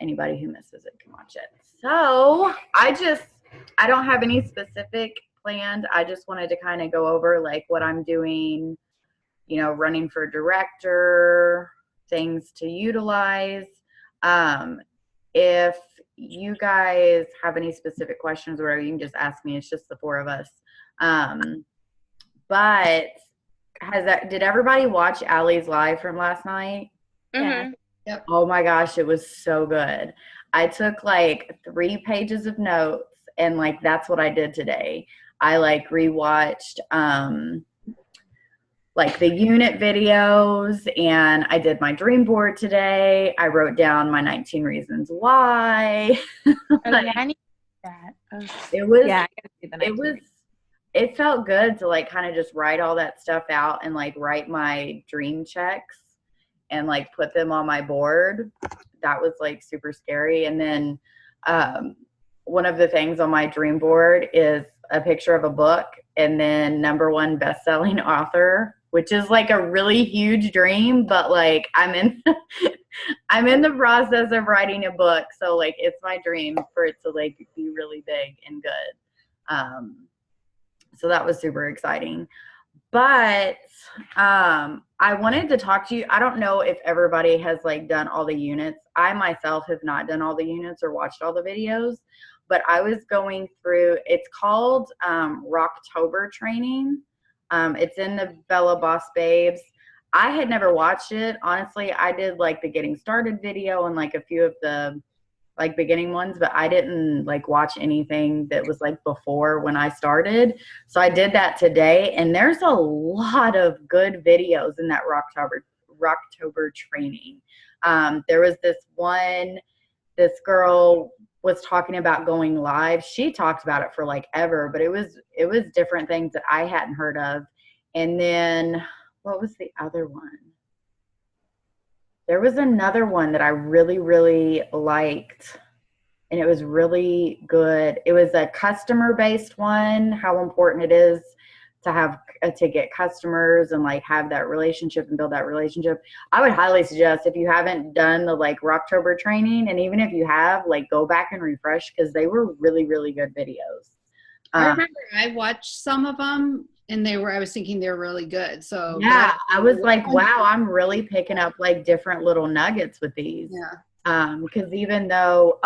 anybody who misses it can watch it. So I don't have any specific planned. I just wanted to kind of go over like what I'm doing, running for director, things to utilize. If you guys have any specific questions or whatever, you can just ask me. It's just the four of us. But did everybody watch Allie's live from last night? Yeah. Yep. Oh my gosh, it was so good. I took like 3 pages of notes, and like that's what I did today. I like rewatched like the unit videos, and I did my dream board today. I wrote down my 19 reasons why. I need that. It was I gotta see the 19. It felt good to like kind of just write all that stuff out and like write my dream checks and like put them on my board. That was like super scary. And then one of the things on my dream board is a picture of a book and then #1 best-selling author, which is like a really huge dream, but like I'm in the process of writing a book. So like it's my dream for it to like be really big and good. So that was super exciting. But I wanted to talk to you. I don't know if everybody has like done all the units. I myself have not done all the units or watched all the videos, but I was going through, it's called Rocktober training. It's in the Bella Boss Babes. I had never watched it. Honestly, I did like the getting started video and like a few of the like beginning ones, but I didn't like watch anything that was like before when I started. So I did that today, and there's a lot of good videos in that Rocktober training. There was this girl was talking about going live. She talked about it for like ever, but it was different things that I hadn't heard of. And then what was the other one? There was another one that I really, really liked, and it was really good. It was a customer-based one, how important it is to get customers and like have that relationship and build that relationship. I would highly suggest, if you haven't done the like Rocktober training, and even if you have, like go back and refresh, because they were really, really good videos. I remember I watched some of them, and I was thinking they're really good. So yeah, I was like, wow, I'm really picking up like different little nuggets with these. Yeah. Because even though,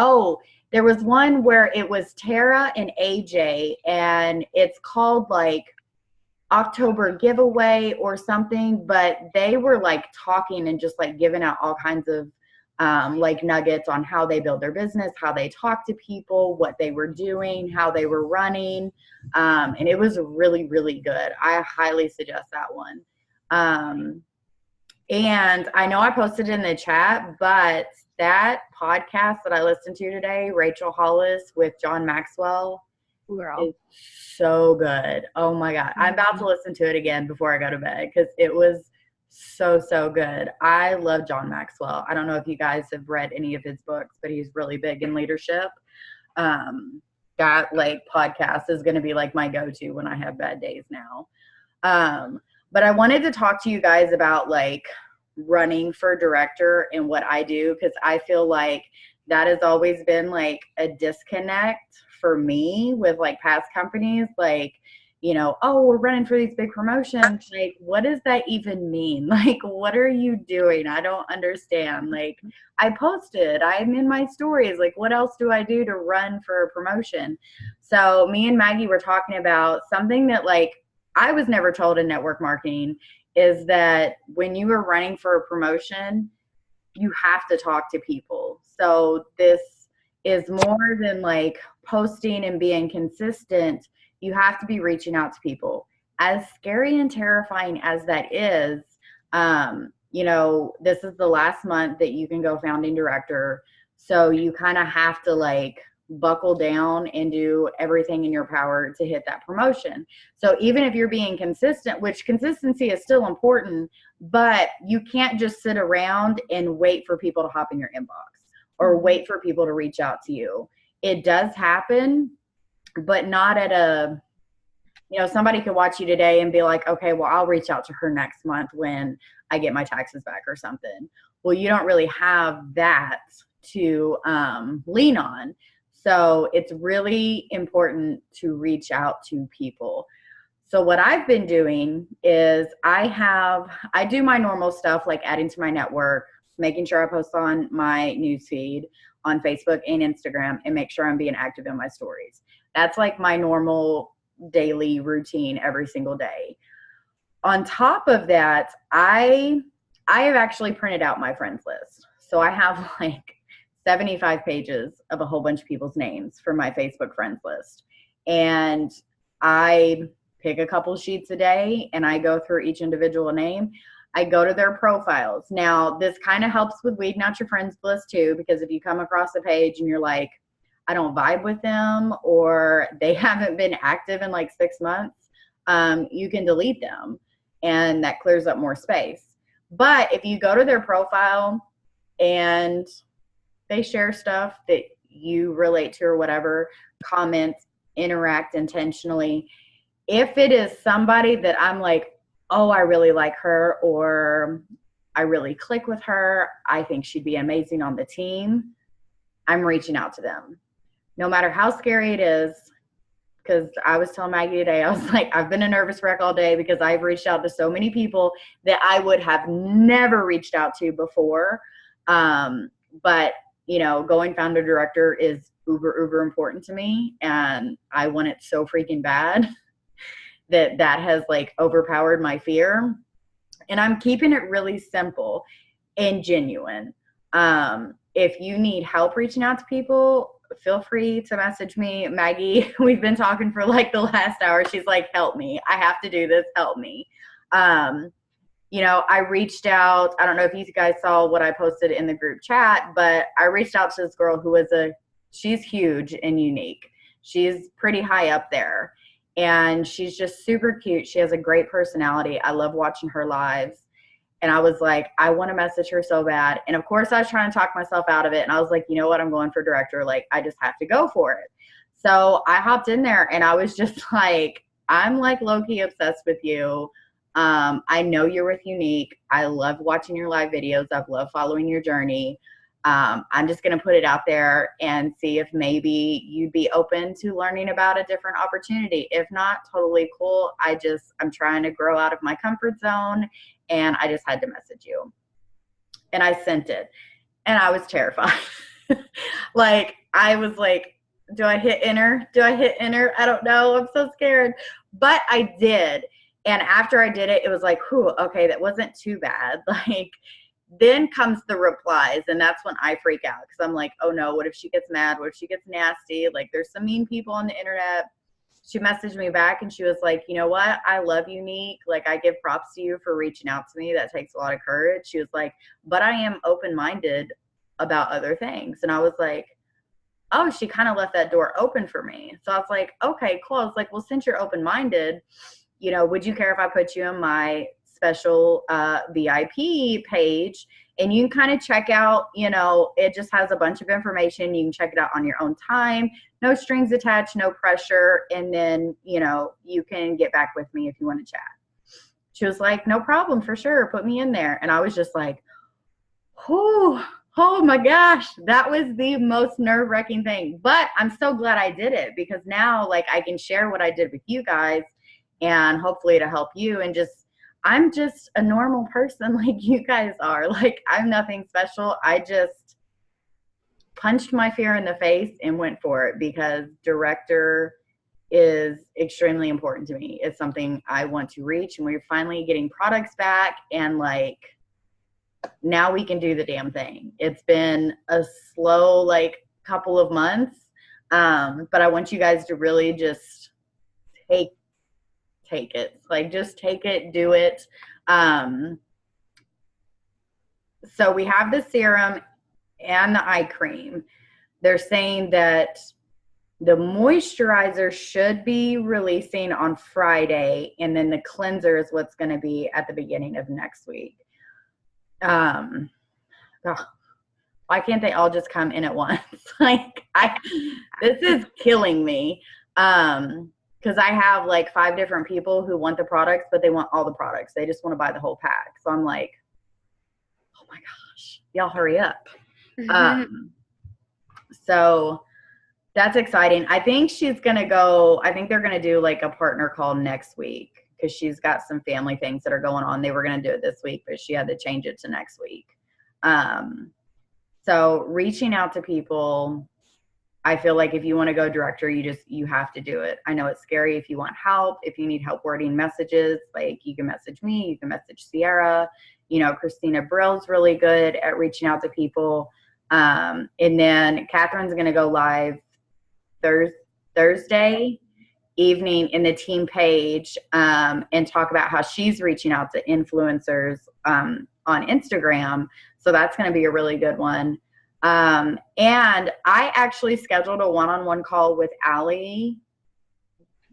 there was one where it was Tara and AJ, and it's called like October giveaway or something, but they were like talking and just like giving out all kinds of like nuggets on how they build their business, how they talk to people, what they were doing, how they were running. And it was really, really good. I highly suggest that one. And I know I posted in the chat, but that podcast that I listened to today, Rachel Hollis with John Maxwell, is so good. Oh my God. I'm about to listen to it again before I go to bed because it was so, so good. I love John Maxwell. I don't know if you guys have read any of his books, but he's really big in leadership. That like podcast is going to be like my go-to when I have bad days now. But I wanted to talk to you guys about like running for director and what I do, because I feel like that has always been like a disconnect for me with like past companies. Like, we're running for these big promotions. Like, what does that even mean? Like, what are you doing? I don't understand. Like, I posted, I'm in my stories. Like, what else do I do to run for a promotion? So me and Maggie were talking about something that like I was never told in network marketing, is that when you are running for a promotion, you have to talk to people. So this is more than like posting and being consistent. You have to be reaching out to people. As scary and terrifying as that is, this is the last month that you can go founding director. So you kind of have to like buckle down and do everything in your power to hit that promotion. So even if you're being consistent, which consistency is still important, but you can't just sit around and wait for people to hop in your inbox or wait for people to reach out to you. It does happen, but not at a, somebody could watch you today and be like, okay, well, I'll reach out to her next month when I get my taxes back or something. Well, you don't really have that to lean on. So it's really important to reach out to people. So what I've been doing is I do my normal stuff, like adding to my network, making sure I post on my newsfeed on Facebook and Instagram, and make sure I'm being active in my stories. That's like my normal daily routine every single day. On top of that, I have actually printed out my friends list. So I have like 75 pages of a whole bunch of people's names for my Facebook friends list. And I pick a couple sheets a day and I go through each individual name. I go to their profiles. Now, this kind of helps with weeding out your friends list too, because if you come across a page and you're like, I don't vibe with them, or they haven't been active in like 6 months, you can delete them, and that clears up more space. But if you go to their profile and they share stuff that you relate to or whatever, comment, interact intentionally. If it is somebody that I'm like, oh, I really like her, or I really click with her, I think she'd be amazing on the team, I'm reaching out to them. No matter how scary it is, because I was telling Maggie today, I was like, I've been a nervous wreck all day because I've reached out to so many people that I would have never reached out to before. But you know, going founder director is uber important to me, and I want it so freaking bad that has like overpowered my fear. And I'm keeping it really simple and genuine. If you need help reaching out to people, feel free to message me. Maggie, we've been talking for like the last hour. She's like, help me. I have to do this. Help me. You know, I reached out, I don't know if you guys saw what I posted in the group chat, but I reached out to this girl who was she's huge and unique. She's pretty high up there, and she's just super cute. She has a great personality. I love watching her lives. And I was like, I want to message her so bad. And of course I was trying to talk myself out of it. And I was like, you know what? I'm going for director. Like, I just have to go for it. So I hopped in there and I was just like, I'm like low-key obsessed with you. I know you're with Younique. I love watching your live videos. I've loved following your journey. I'm just going to put it out there and see if maybe you'd be open to learning about a different opportunity. If not, totally cool. I'm trying to grow out of my comfort zone, and I just had to message you. And I sent it, and I was terrified. Like, I was like, do I hit enter? Do I hit enter? I don't know. I'm so scared. But I did. And after I did it, it was like, whew, okay, that wasn't too bad. Like, then comes the replies, and that's when I freak out, because I'm like, oh no, what if she gets mad? What if she gets nasty? Like, there's some mean people on the internet. She messaged me back and she was like, you know what? I love Younique. Like, I give props to you for reaching out to me. That takes a lot of courage. She was like, but I am open-minded about other things. And I was like, oh, she kind of left that door open for me. So I was like, okay, cool. I was like, well, since you're open-minded, you know, would you care if I put you in my special VIP page? And you can kind of check out, you know, it just has a bunch of information. You can check it out on your own time. No strings attached, no pressure. And then, you know, you can get back with me if you want to chat. She was like, no problem, for sure. Put me in there. And I was just like, oh my gosh, that was the most nerve-wracking thing. But I'm so glad I did it, because now, like, I can share what I did with you guys, and hopefully to help you. And I'm just a normal person like you guys are. Like, I'm nothing special. I just punched my fear in the face and went for it, because director is extremely important to me. It's something I want to reach, and we're finally getting products back, and like, now we can do the damn thing. It's been a slow, like, couple of months. But I want you guys to really just take it. Like, just take it, do it. So we have the serum and the eye cream. They're saying that the moisturizer should be releasing on Friday, and then the cleanser is what's going to be at the beginning of next week. Why can't they all just come in at once? Like, this is killing me. Because I have like 5 different people who want the products, but they want all the products. They just want to buy the whole pack. So I'm like, oh my gosh, y'all hurry up. So that's exciting. I think she's going to go, I think they're going to do like a partner call next week because she's got some family things that are going on. They were going to do it this week, but she had to change it to next week. So reaching out to people, I feel like if you want to go director, you have to do it. I know it's scary if you want help, if you need help wording messages, like you can message me, you can message Sierra, you know, Christina Brill's really good at reaching out to people. And then Catherine's going to go live Thursday evening in the team page and talk about how she's reaching out to influencers on Instagram. So that's going to be a really good one. And I actually scheduled a one-on-one call with Allie.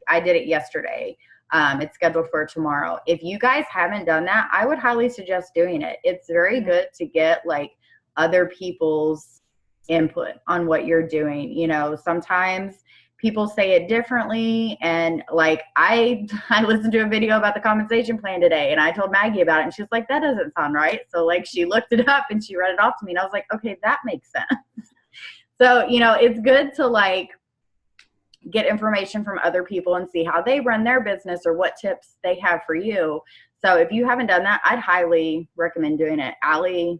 I did it yesterday. It's scheduled for tomorrow. If you guys haven't done that, I would highly suggest doing it. It's very good to get like other people's input on what you're doing. You know, sometimes people say it differently. And like, I listened to a video about the compensation plan today and I told Maggie about it and she was like, that doesn't sound right. So like, she looked it up and she read it off to me and I was like, okay, that makes sense. So, you know, it's good to like get information from other people and see how they run their business or what tips they have for you. So if you haven't done that, I'd highly recommend doing it. Allie,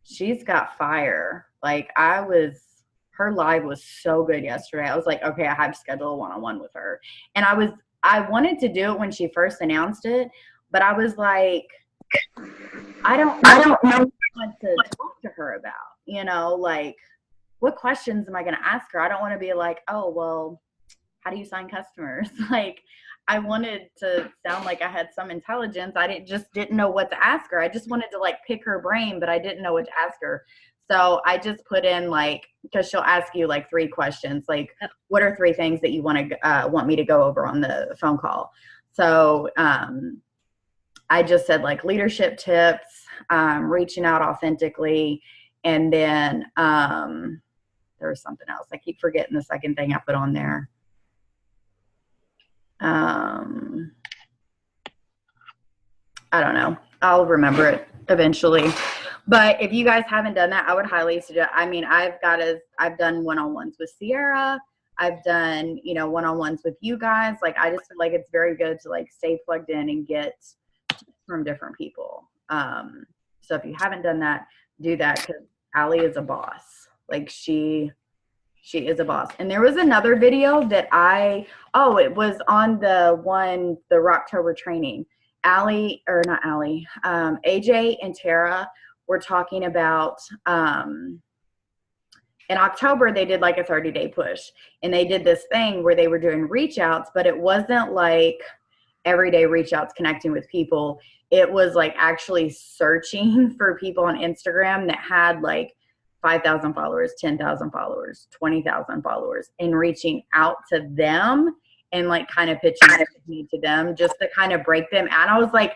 she's got fire. Like her live was so good yesterday. I was like, okay, I have to schedule a one-on-one with her. And I wanted to do it when she first announced it, but I was like, I don't know what to talk to her about, you know, like what questions am I going to ask her? I don't want to be like, oh, well, how do you sign customers? Like, I wanted to sound like I had some intelligence. I didn't know what to ask her. I just wanted to like pick her brain, but I didn't know what to ask her. So I just put in like, because she'll ask you like 3 questions, like what are 3 things that you want me to go over on the phone call? So I just said like leadership tips, reaching out authentically, and then there was something else. I keep forgetting the second thing I put on there. I don't know. I'll remember it eventually. But if you guys haven't done that, I would highly suggest. I mean, I've done one-on-ones with Sierra. I've done, you know, one-on-ones with you guys. Like, I just feel like it's very good to like stay plugged in and get from different people. So if you haven't done that, do that because Allie is a boss. Like she is a boss. And there was another video that it was on the Rocktober training. AJ and Tara were talking about, in October, they did like a 30-day push. And they did this thing where they were doing reach outs, but it wasn't like everyday reach outs connecting with people. It was like actually searching for people on Instagram that had like 5,000 followers, 10,000 followers, 20,000 followers, and reaching out to them and like kind of pitching me to them just to kind of break them. And I was like,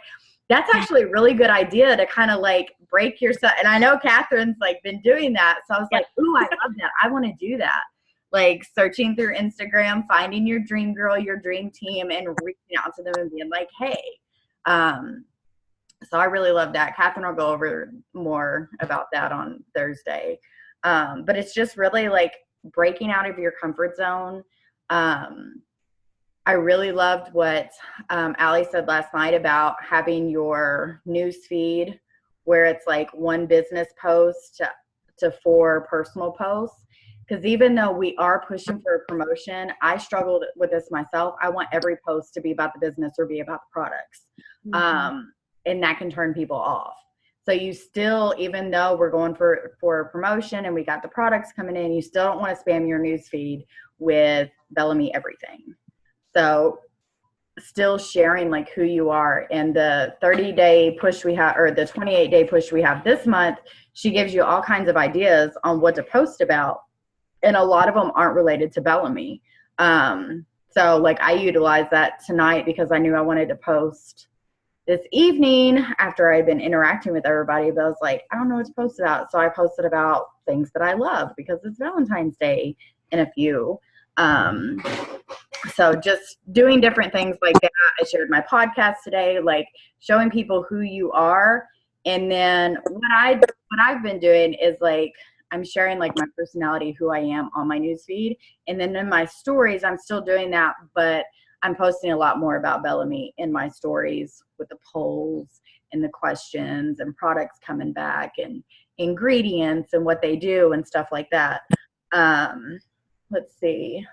that's actually a really good idea to kind of like break yourself. And I know Catherine's like been doing that. So I was like, ooh, I love that. I want to do that. Like searching through Instagram, finding your dream girl, your dream team, and reaching out to them and being like, hey. So I really love that. Catherine will go over more about that on Thursday. But it's just really like breaking out of your comfort zone. I really loved what Allie said last night about having your news feed where it's like one business post to 4 personal posts. Because even though we are pushing for a promotion, I struggled with this myself. I want every post to be about the business or be about the products. Mm-hmm. And that can turn people off. So you still, even though we're going for a promotion and we got the products coming in, you still don't want to spam your news feed with Bellamy everything. So still sharing like who you are. And the 30-day push we have, or the 28-day push we have this month, she gives you all kinds of ideas on what to post about. And a lot of them aren't related to Bellamy. So like I utilized that tonight because I knew I wanted to post this evening after I'd been interacting with everybody, but I was like, I don't know what to post about. So I posted about things that I love because it's Valentine's Day in a few. So just doing different things like that. I shared my podcast today, like showing people who you are. And then what I've been doing is like, I'm sharing like my personality, who I am on my newsfeed. And then in my stories, I'm still doing that, but I'm posting a lot more about Bellamy in my stories with the polls and the questions and products coming back and ingredients and what they do and stuff like that. Let's see.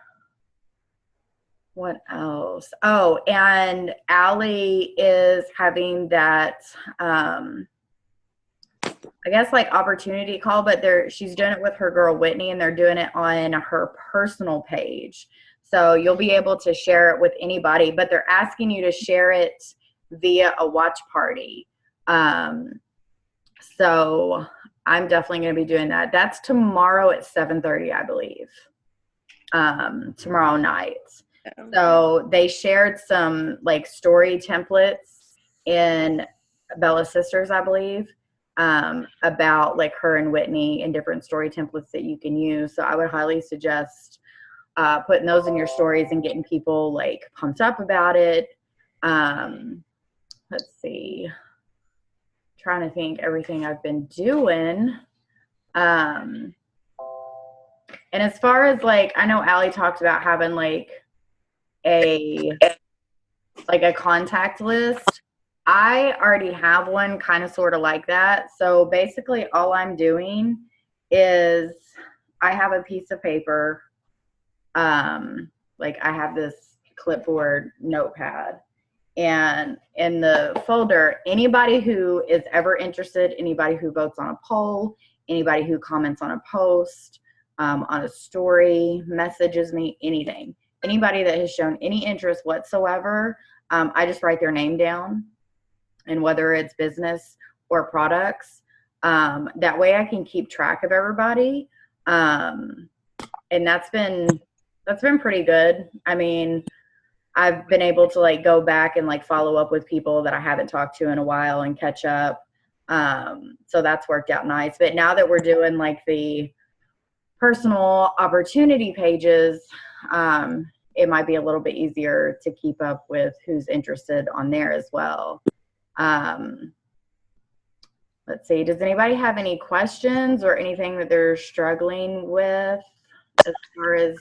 What else? Oh, and Allie is having that, I guess like opportunity call, but she's doing it with her girl Whitney, and they're doing it on her personal page. So you'll be able to share it with anybody, but they're asking you to share it via a watch party. So I'm definitely going to be doing that. That's tomorrow at 7:30, I believe. Tomorrow night. So they shared some like story templates in Bella Sisters, I believe, about like her and Whitney and different story templates that you can use. So I would highly suggest putting those in your stories and getting people like pumped up about it. Let's see. Trying to think everything I've been doing. And as far as like, I know Allie talked about having like a contact list. I already have one kind of sort of like that. So basically all I'm doing is I have a piece of paper. Like I have this clipboard notepad, and in the folder, anybody who is ever interested, anybody who votes on a poll, anybody who comments on a post, on a story, messages me, anything. Anybody that has shown any interest whatsoever, I just write their name down, and whether it's business or products, that way I can keep track of everybody. And that's been pretty good. I mean, I've been able to like go back and like follow up with people that I haven't talked to in a while and catch up. So that's worked out nice. But now that we're doing like the personal opportunity pages, it might be a little bit easier to keep up with who's interested on there as well. Let's see, does anybody have any questions or anything that they're struggling with as far as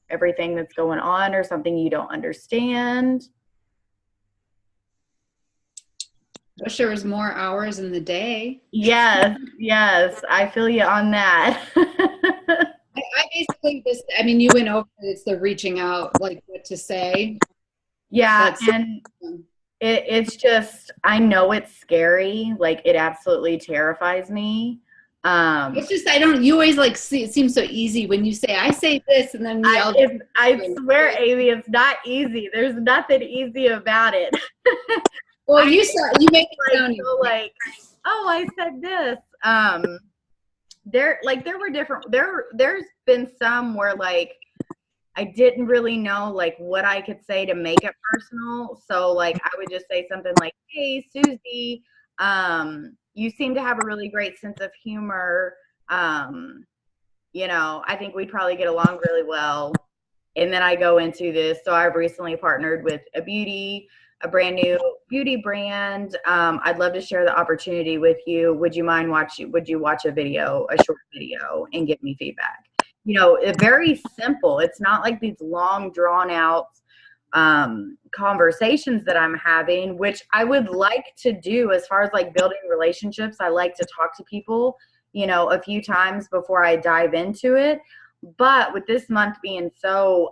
everything that's going on, or something you don't understand? Wish there was more hours in the day. Yes, I feel you on that. I basically just, I mean, you went over it's the reaching out, like what to say. Yeah, and it's just, I know it's scary. Like it absolutely terrifies me. It's just, you always like see, it seems so easy when you I say this, and then I swear, Amy, it's not easy. There's nothing easy about it. Well, you make it sound like, oh, I said this. There were different, there's been some where like I didn't really know like what I could say to make it personal. So like I would just say something like, hey, Susie, you seem to have a really great sense of humor. You know, I think we'd probably get along really well. And then I go into this. So I've recently partnered with a brand new beauty brand. I'd love to share the opportunity with you. Would you watch a short video and give me feedback? You know, it's very simple. It's not like these long drawn out conversations that I'm having, which I would like to do as far as like building relationships. I like to talk to people, you know, a few times before I dive into it. But with this month being so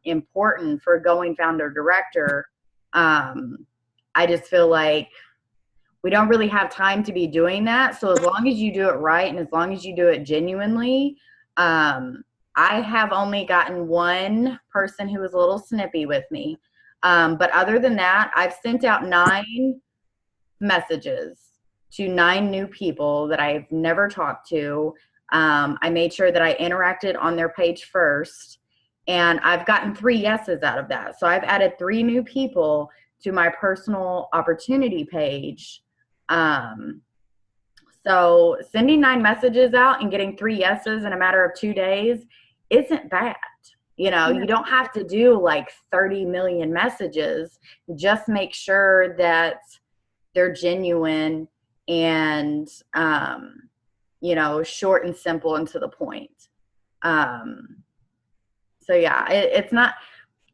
important for Going Founder Director, I just feel like we don't really have time to be doing that. So as long as you do it right and as long as you do it genuinely, I have only gotten one person who was a little snippy with me. But other than that, I've sent out 9 messages to 9 new people that I've never talked to. I made sure that I interacted on their page first, and I've gotten 3 yeses out of that. So I've added 3 new people to my personal opportunity page. So sending 9 messages out and getting 3 yeses in a matter of 2 days isn't bad. You know, you don't have to do like 30 million messages. Just make sure that they're genuine and short and simple and to the point. So yeah, it's not,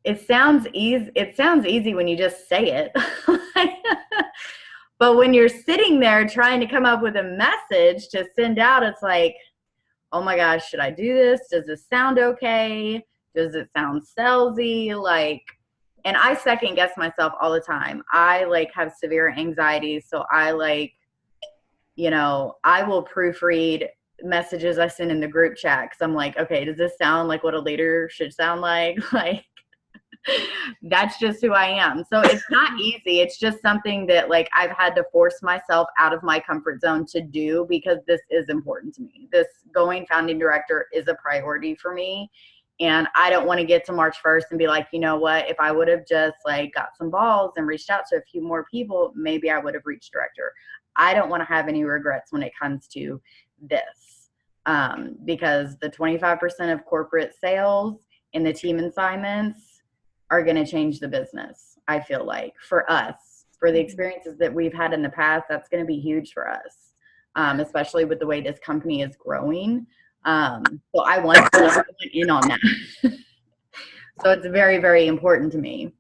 it sounds easy when you just say it. But when you're sitting there trying to come up with a message to send out, it's like, oh my gosh, should I do this? Does this sound okay? Does it sound salesy? Like, and I second guess myself all the time. I have severe anxiety. So I I will proofread messages I send in the group chat. Cause I'm like, okay, does this sound like what a leader should sound like? Like, that's just who I am. So it's not easy. It's just something that I've had to force myself out of my comfort zone to do, because this is important to me. This going founding director is a priority for me. And I don't want to get to March 1st and be like, you know what, if I would have just got some balls and reached out to a few more people, maybe I would have reached director. I don't want to have any regrets when it comes to this, because the 25% of corporate sales and the team assignments are going to change the business. I feel like for us, for the experiences that we've had in the past, that's going to be huge for us, especially with the way this company is growing. So I want to pull everyone in on that. So it's very, very important to me.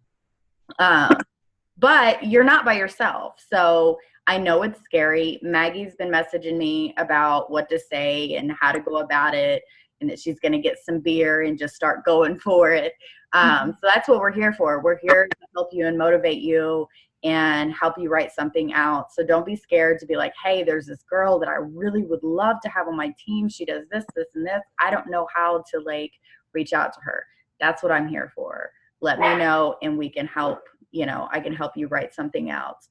But you're not by yourself. So I know it's scary. Maggie's been messaging me about what to say and how to go about it, and that she's going to get some beer and just start going for it. So that's what we're here for. We're here to help you and motivate you and help you write something out. So don't be scared to be like, hey, there's this girl that I really would love to have on my team. She does this, this, and this. I don't know how to reach out to her. That's what I'm here for. Let me know and we can help, I can help you write something out.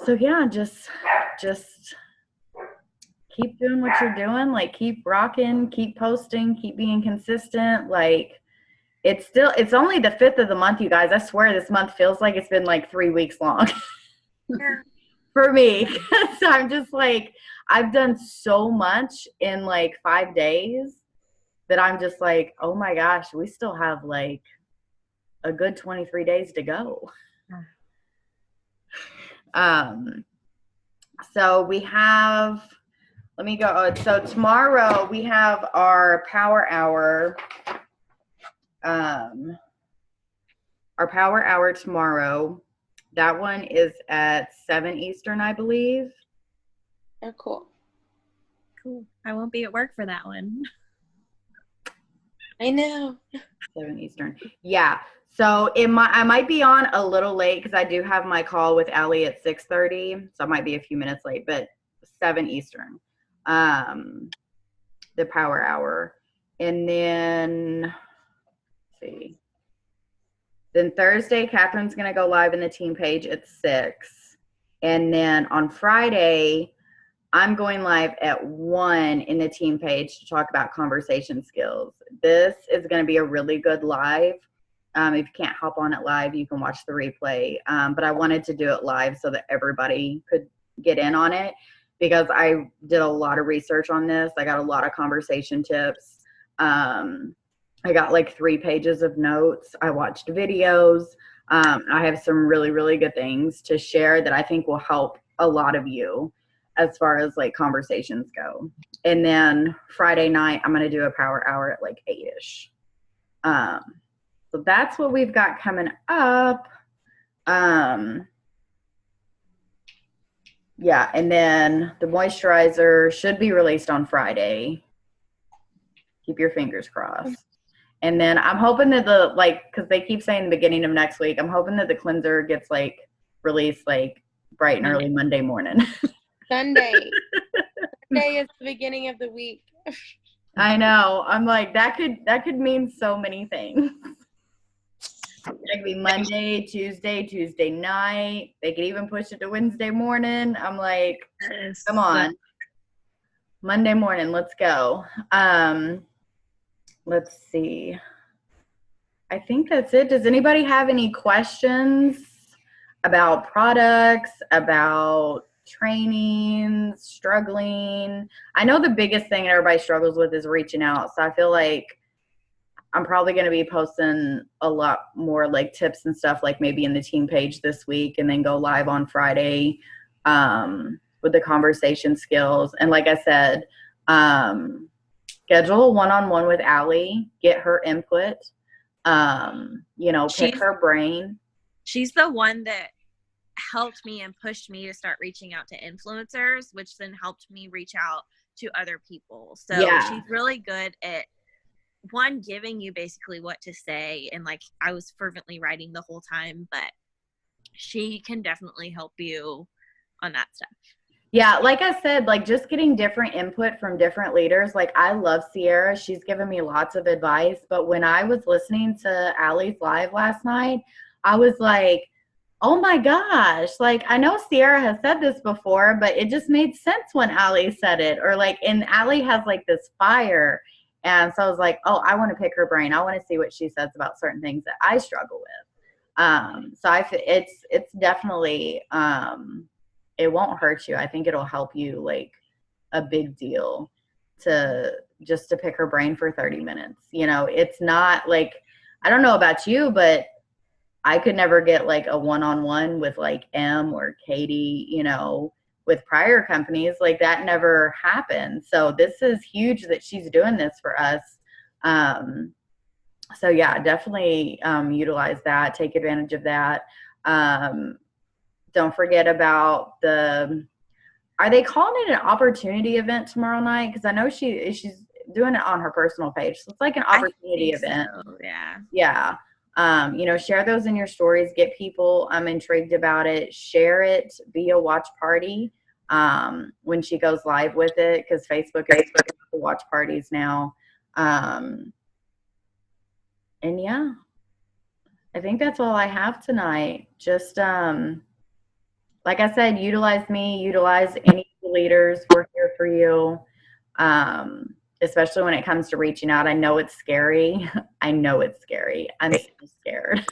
So yeah, just keep doing what you're doing. Keep rocking, keep posting, keep being consistent. It's only the 5th of the month, you guys. I swear this month feels like it's been 3 weeks long for me. So I'm just I've done so much in 5 days that I'm just oh my gosh, we still have a good 23 days to go. So we have, let me go. So tomorrow we have our power hour. Our power hour tomorrow. That one is at 7 Eastern, I believe. Oh, cool. Cool. I won't be at work for that one. I know. 7 Eastern. Yeah. So I might be on a little late because I do have my call with Allie at 6:30. So I might be a few minutes late, but 7 Eastern. The power hour. And then, let's see. Then Thursday, Catherine's going to go live in the team page at 6. And then on Friday, I'm going live at 1 in the team page to talk about conversation skills. This is going to be a really good live. If you can't hop on it live, you can watch the replay. But I wanted to do it live so that everybody could get in on it, because I did a lot of research on this. I got a lot of conversation tips. I got 3 pages of notes. I watched videos. I have some really, really good things to share that I think will help a lot of you as far as conversations go. And then Friday night, I'm going to do a power hour at 8-ish. So that's what we've got coming up. Yeah, and then the moisturizer should be released on Friday. Keep your fingers crossed. And then I'm hoping that because they keep saying the beginning of next week, I'm hoping that the cleanser gets released bright and early Monday morning. Sunday. Sunday is the beginning of the week. I know. I'm that could mean so many things. It could be Monday, Tuesday night. They could even push it to Wednesday morning. I'm Yes. Come on. Monday morning, let's go. Let's see. I think that's it. Does anybody have any questions about products, about trainings, struggling? I know the biggest thing everybody struggles with is reaching out. So I feel like I'm probably going to be posting a lot more tips and stuff maybe in the team page this week, and then go live on Friday. with the conversation skills. And like I said, schedule a one-on-one with Allie, get her input, pick her brain. She's the one that helped me and pushed me to start reaching out to influencers, which then helped me reach out to other people. So she's really good at giving you basically what to say. And like, I was fervently writing the whole time, but she can definitely help you on that stuff. Yeah, like I said, like just getting different input from different leaders. Like I love Sierra. She's given me lots of advice. But when I was listening to Allie's live last night, I was like, oh my gosh, like I know Sierra has said this before, but it just made sense when Allie said it. Or like, and Allie has like this fire. And so I was like, oh, I want to pick her brain. I want to see what she says about certain things that I struggle with. So it's definitely, it won't hurt you. I think it'll help you like a big deal to pick her brain for 30 minutes. It's not like, I don't know about you, but I could never get like a one-on-one with like M or Katie, with prior companies. Like that never happened. So this is huge that she's doing this for us. So yeah, definitely utilize that, take advantage of that. Don't forget about are they calling it an opportunity event tomorrow night? Because I know she's doing it on her personal page. So it's like an opportunity event. So, yeah. Yeah. Share those in your stories. Get people intrigued about it. Share it via watch party when she goes live with it, because Facebook is watch parties now. And yeah, I think that's all I have tonight. Just like I said, utilize me, utilize any leaders. We're here for you. Especially when it comes to reaching out. I know it's scary. I'm so scared.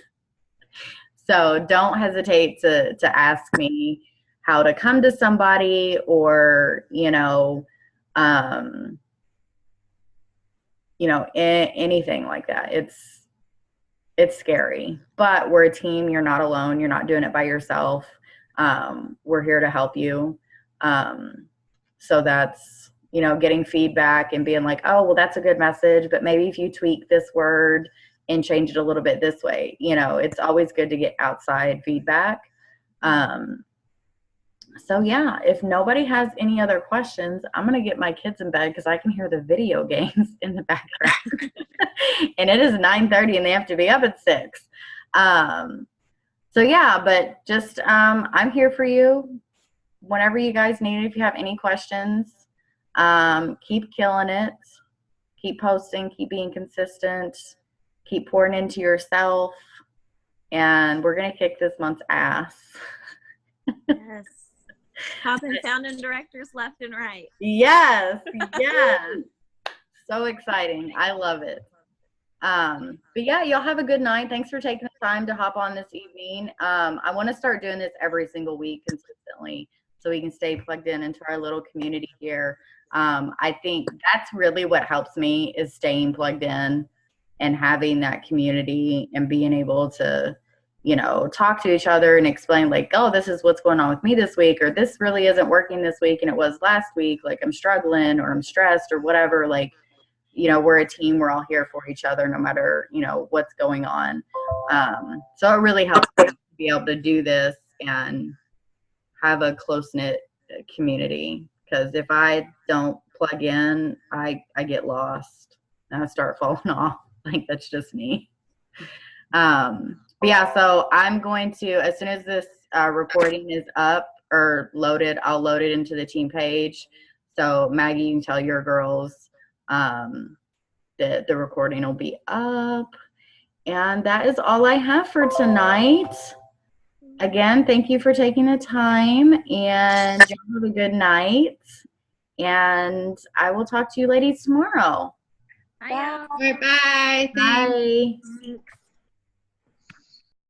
So don't hesitate to ask me how to come to somebody, or, anything like that. It's scary, but we're a team. You're not alone. You're not doing it by yourself. We're here to help you. So that's, getting feedback and being like, oh, well, that's a good message, but maybe if you tweak this word and change it a little bit this way, it's always good to get outside feedback. So yeah, if nobody has any other questions, I'm going to get my kids in bed because I can hear the video games in the background. And it is 9:30 and they have to be up at 6. So yeah, but just, I'm here for you whenever you guys need it. If you have any questions, keep killing it, keep posting, keep being consistent, keep pouring into yourself, and we're going to kick this month's ass. Yes. Popping sounding directors left and right. Yes. So exciting. I love it. But yeah, y'all have a good night. Thanks for taking the time to hop on this evening. I want to start doing this every single week consistently so we can stay plugged into our little community here. I think that's really what helps me, is staying plugged in and having that community and being able to, talk to each other and explain like, oh, this is what's going on with me this week, or this really isn't working this week and it was last week. Like I'm struggling or I'm stressed or whatever. Like, we're a team. We're all here for each other no matter, what's going on. So it really helps me to be able to do this and have a close-knit community. Because if I don't plug in, I get lost and I start falling off. Like that's just me. But yeah, so I'm going to, as soon as this recording is up or loaded, I'll load it into the team page. So Maggie, you can tell your girls that the recording will be up. And that is all I have for tonight. Again, thank you for taking the time, and have a good night. And I will talk to you ladies tomorrow. Bye. Bye. Thanks. Bye. Thanks.